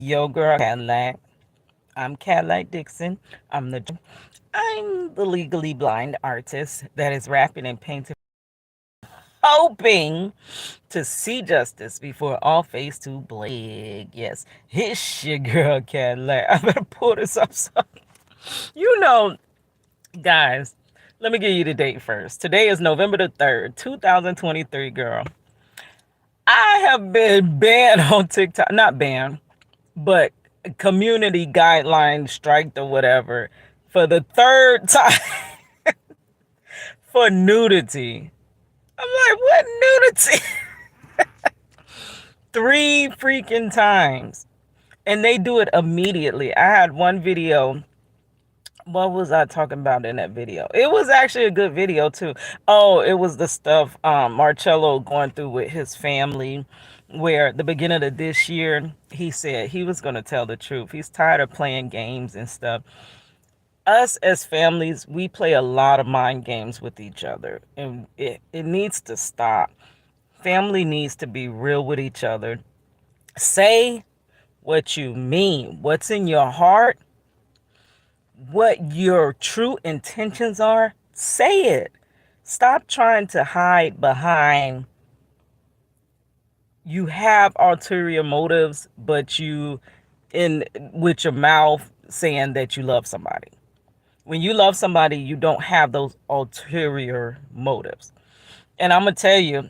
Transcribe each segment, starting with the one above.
Yo, girl, Cadillac. I'm Cadillac Dixon. I'm the legally blind artist that is rapping and painting, hoping to see justice before all face too big. Yes, it's your girl Cadillac. I better pull this up. So you know, guys. Let me give you the date first. Today is November the 3rd, 2023, girl. I have been banned on TikTok. Not banned, but community guideline striked or whatever for the third time for nudity. I'm like, what nudity? Three freaking times. And they do it immediately. I had one video. What was I talking about in that video? It was actually a good video too. Oh, it was the stuff Marcello going through with his family, where at the beginning of this year he said he was going to tell the truth. He's tired of playing games and stuff. Us as families, we play a lot of mind games with each other, and it needs to stop. Family needs to be real with each other. Say what you mean, what's in your heart, what your true intentions are. Say it. Stop trying to hide behind you have ulterior motives, but you in with your mouth saying that you love somebody. When you love somebody, you don't have those ulterior motives. And I'm going to tell you,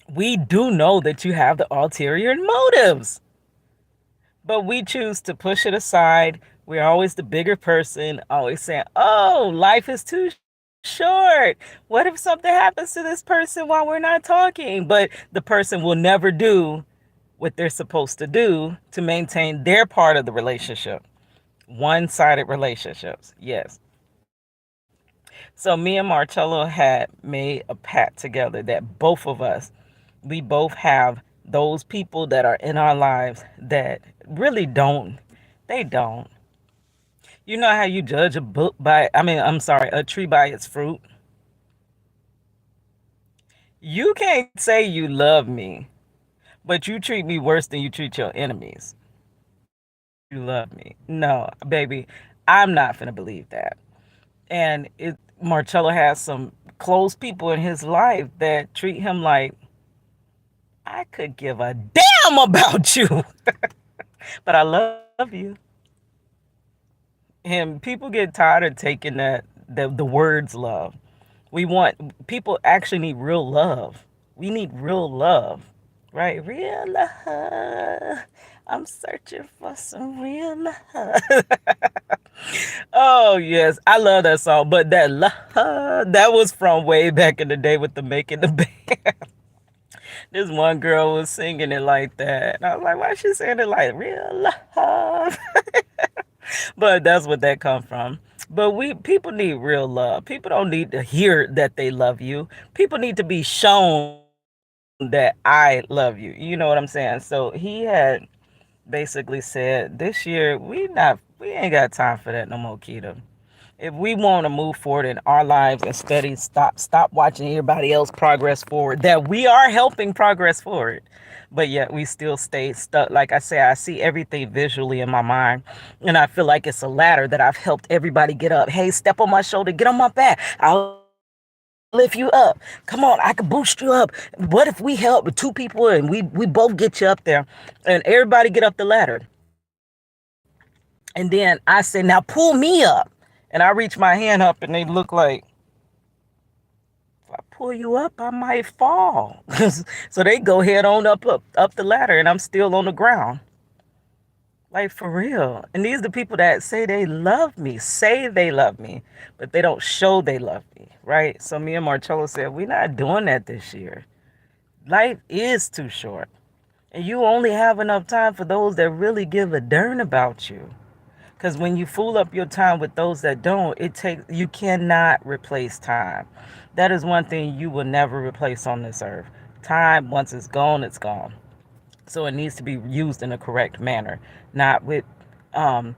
we do know that you have the ulterior motives, but we choose to push it aside. We're always the bigger person, always saying, oh, life is too short. What if something happens to this person while we're not talking? But the person will never do what they're supposed to do to maintain their part of the relationship. One-sided relationships, yes. So me and Marcello had made a pact together that both of us, we both have those people that are in our lives that really don't, they don't. You know how you judge a book by, I'm sorry, a tree by its fruit? You can't say you love me, but you treat me worse than you treat your enemies. You love me. No, baby, I'm not finna believe that. And Marcello has some close people in his life that treat him like I could give a damn about you, but I love you. And people get tired of taking the words love. We want people actually need real love. We need real love, right? Real love. I'm searching for some real love. Oh yes, I love that song. But that love, that was from way back in the day with the Making the Band. This one girl was singing it like that. And I was like, why is she saying it like real love? But that's what that come from. But we people need real love. People don't need to hear that they love you. People need to be shown that I love you. You know what I'm saying? So he had basically said this year we ain't got time for that no more, Keto. If we want to move forward in our lives and study, stop watching everybody else progress forward. That we are helping progress forward, but yet we still stay stuck. Like I say, I see everything visually in my mind, and I feel like it's a ladder that I've helped everybody get up. Hey, step on my shoulder, get on my back. I'll lift you up. Come on, I can boost you up. What if we help two people and we both get you up there, and everybody get up the ladder? And then I say, now pull me up. And I reach my hand up and they look like, if I pull you up, I might fall. So they go head on up the ladder and I'm still on the ground. Like for real. And these are the people that say they love me, but they don't show they love me, right? So me and Marcello said, we're not doing that this year. Life is too short. And you only have enough time for those that really give a darn about you. Because when you fool up your time with those that don't, you cannot replace time. That is one thing you will never replace on this earth. Time, once it's gone, it's gone. So it needs to be used in a correct manner, not with um,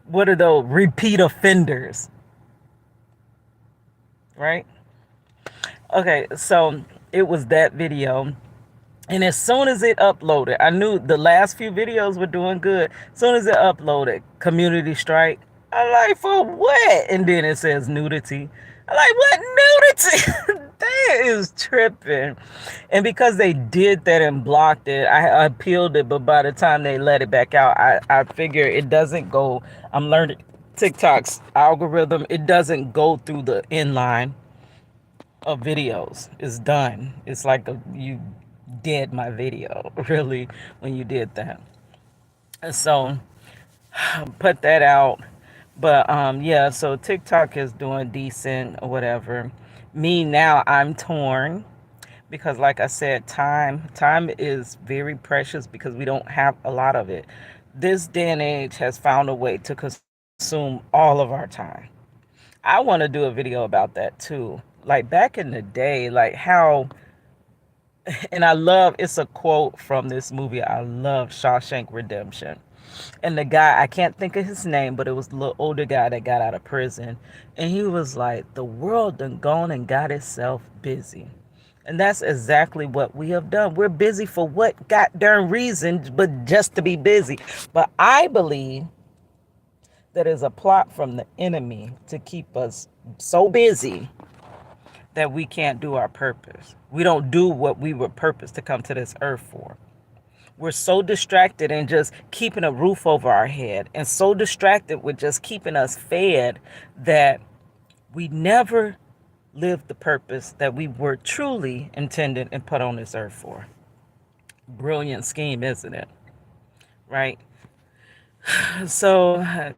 what are those repeat offenders, right? Okay, so it was that video. And as soon as it uploaded, I knew the last few videos were doing good. As soon as it uploaded, community strike. I'm like, for what? And then it says nudity. I'm like, what nudity? That is tripping. And because they did that and blocked it, I appealed it. But by the time they let it back out, I figure it doesn't go. I'm learning TikTok's algorithm. It doesn't go through the inline of videos. It's done. It's like you did my video, really, when you did that. And so put that out. But yeah, so TikTok is doing decent or whatever. Me now, I'm torn because like I said, time is very precious because we don't have a lot of it. This day and age has found a way to consume all of our time. I want to do a video about that too. Like back in the day, like how, and I love, it's a quote from this movie. I love Shawshank Redemption. And the guy, I can't think of his name, but it was the little older guy that got out of prison. And he was like, the world done gone and got itself busy. And that's exactly what we have done. We're busy for what goddamn reason, but just to be busy. But I believe that is a plot from the enemy to keep us so busy that we can't do our purpose. We don't do what we were purposed to come to this earth for. We're so distracted in just keeping a roof over our head and so distracted with just keeping us fed that we never live the purpose that we were truly intended and put on this earth for. Brilliant scheme, isn't it? Right? So,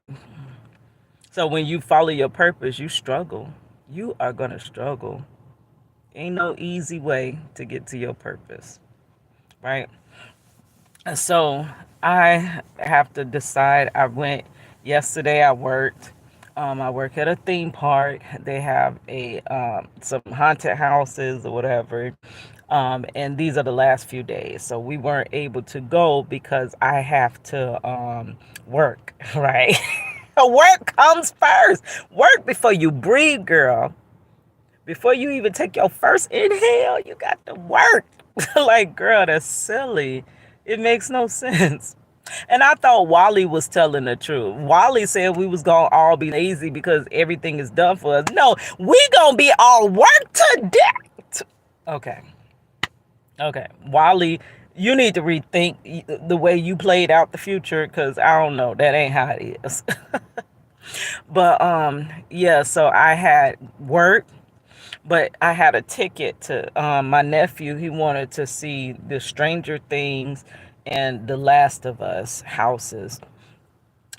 so when you follow your purpose, you struggle. You are going to struggle. Ain't no easy way to get to your purpose, right? So I have to decide. I went yesterday. I worked. I work at a theme park. They have a some haunted houses or whatever. And these are the last few days, so we weren't able to go because I have to work. Right, work comes first. Work before you breathe, girl. Before you even take your first inhale, you got to work. Like, girl, that's silly. It makes no sense. And I thought Wally was telling the truth. Wally said we was gonna all be lazy because everything is done for us. No, we gonna be all work to death. Okay. Okay. Wally, you need to rethink the way you played out the future because I don't know. That ain't how it is. But yeah, so I had work. But I had a ticket to my nephew. He wanted to see the Stranger Things and the Last of Us houses.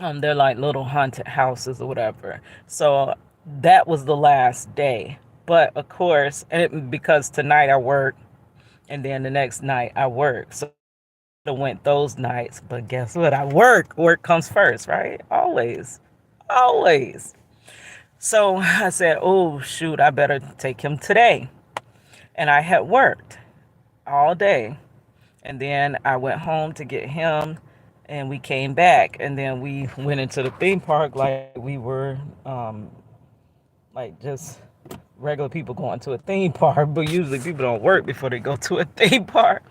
They're like little haunted houses or whatever. So that was the last day. But of course, because tonight I work and then the next night I work. So I could have went those nights. But guess what? I work. Work comes first, right? Always. Always. So I said, oh, shoot, I better take him today. And I had worked all day. And then I went home to get him, and we came back. And then we went into the theme park like we were, like just regular people going to a theme park. But usually people don't work before they go to a theme park.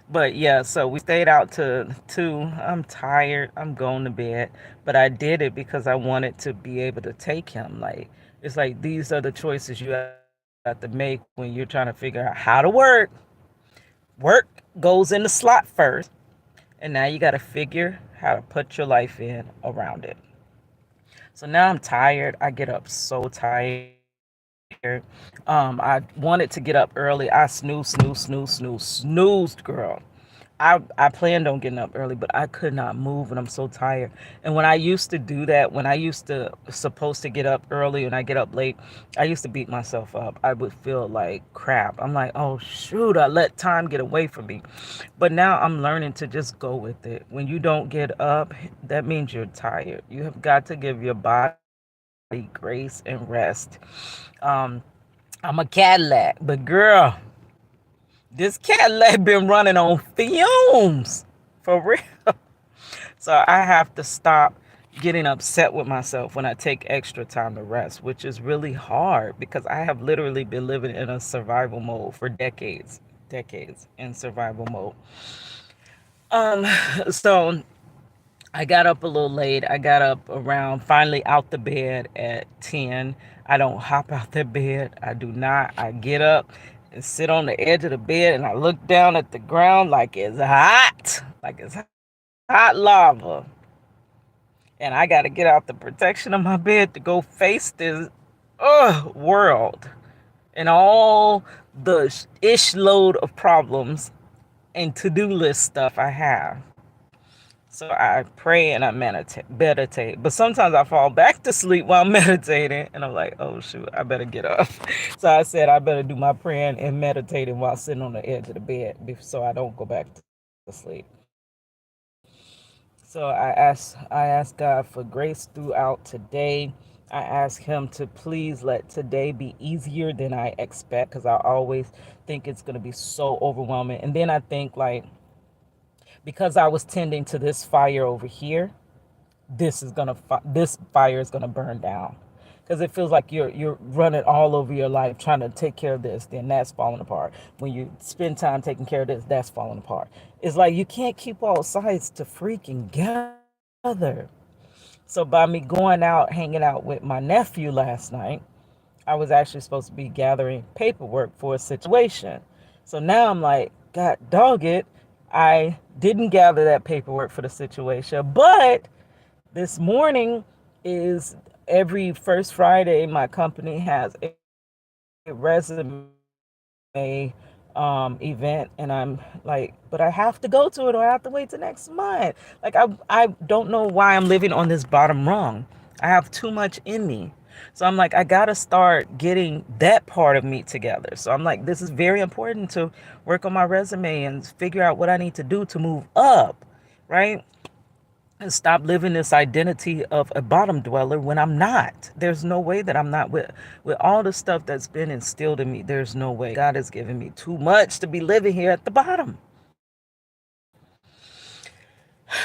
But yeah, so we stayed out to 2. I'm tired. I'm going to bed. But I did it because I wanted to be able to take him. Like, it's like these are the choices you have to make when you're trying to figure out how to work. Work goes in the slot first. And now you got to figure how to put your life in around it. So now I'm tired. I get up so tired. I wanted to get up early. I snoozed, girl. I planned on getting up early, but I could not move and I'm so tired. And when I used to do that, when I used to supposed to get up early and I get up late, I used to beat myself up. I would feel like crap. I'm like, oh shoot, I let time get away from me. But now I'm learning to just go with it. When you don't get up, that means you're tired. You have got to give your body grace and rest. Um, I'm a Cadillac, but girl, this Cadillac been running on fumes for real. So I have to stop getting upset with myself when I take extra time to rest, which is really hard because I have literally been living in a survival mode for decades. decades in survival mode. Um, so I got up a little late. I got up around finally out the bed at 10. I don't hop out the bed. I do not. I get up and sit on the edge of the bed and I look down at the ground like it's hot. Like it's hot lava. And I got to get out the protection of my bed to go face this world and all the ish load of problems and to-do list stuff I have. So I pray and I meditate. But sometimes I fall back to sleep while meditating and I'm like, oh shoot, I better get up. So I said I better do my praying and meditating while sitting on the edge of the bed so I don't go back to sleep. So I ask God for grace throughout today. I ask him to please let today be easier than I expect because I always think it's going to be so overwhelming. And then I think like because I was tending to this fire over here, this fire is gonna burn down, because it feels like you're running all over your life trying to take care of this, then that's falling apart. When you spend time taking care of this, that's falling apart. It's like you can't keep all sides to freaking gather. So by me going out, hanging out with my nephew last night, I was actually supposed to be gathering paperwork for a situation. So now I'm like, God dog it. I didn't gather that paperwork for the situation. But this morning is every first Friday, my company has a resume event. And I'm like, but I have to go to it or I have to wait till next month. Like I don't know why I'm living on this bottom rung. I have too much in me. So I'm like, I gotta start getting that part of me together. So I'm like, this is very important to work on my resume and figure out what I need to do to move up, right? And stop living this identity of a bottom dweller when I'm not. There's no way that I'm not with all the stuff that's been instilled in me. There's no way. God has given me too much to be living here at the bottom.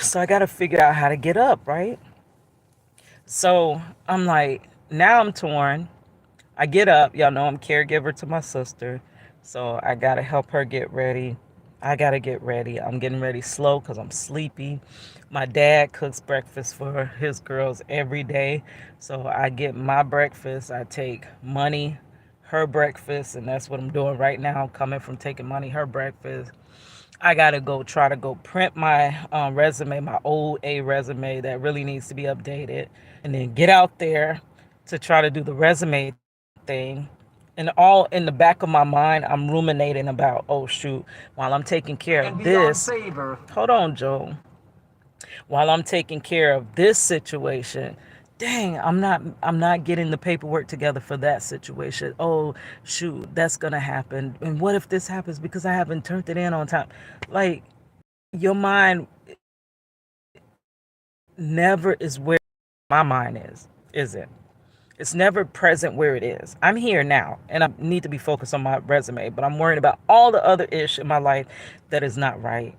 So I got to figure out how to get up, right? So I'm like, now I'm torn. I get up. Y'all know I'm caregiver to my sister. So I got to help her get ready. I got to get ready. I'm getting ready slow because I'm sleepy. My dad cooks breakfast for his girls every day. So I get my breakfast. I take money, her breakfast. And that's what I'm doing right now, coming from taking money, her breakfast. I gotta go try to go print my resume, my old A resume that really needs to be updated, and then get out there to try to do the resume thing. And all in the back of my mind, I'm ruminating about, oh shoot, while I'm taking care of this, hold on, Joe. While I'm taking care of this situation, dang, I'm not getting the paperwork together for that situation. Oh shoot, that's gonna happen. And what if this happens because I haven't turned it in on time? Like, your mind never is where my mind is it? It's never present where it is. I'm here now and I need to be focused on my resume, but I'm worried about all the other ish in my life that is not right.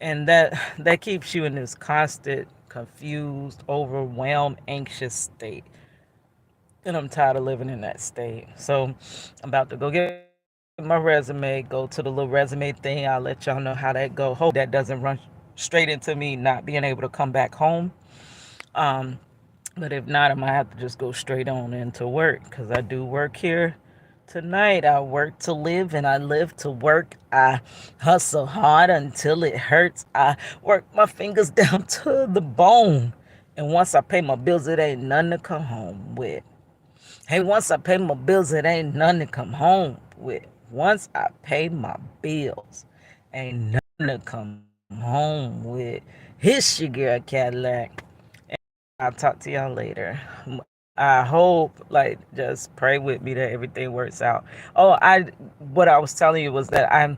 And that keeps you in this constant, confused, overwhelmed, anxious state. And I'm tired of living in that state. So I'm about to go get my resume, go to the little resume thing. I'll let y'all know how that go. Hopefully that doesn't run straight into me not being able to come back home. Um, but if not, I might have to just go straight on into work because I do work here tonight. I work to live and I live to work. I hustle hard until it hurts. I work my fingers down to the bone. And once I pay my bills, it ain't nothing to come home with. Hey, once I pay my bills, it ain't nothing to come home with. Once I pay my bills, ain't nothing to come home with. Here's your girl Cadillac. I'll talk to y'all later. I hope, like, just pray with me that everything works out. Oh, what I was telling you was that I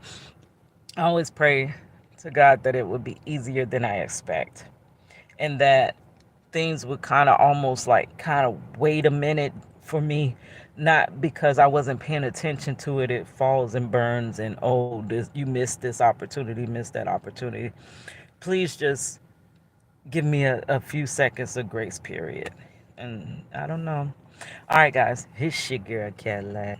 always pray to God that it would be easier than I expect, and that things would kind of almost like kind of wait a minute for me, not because I wasn't paying attention to it. It falls and burns, and oh, this you missed this opportunity, missed that opportunity. Please just give me a few seconds of grace period. And I don't know. All right, guys, here's your girl Cadillac.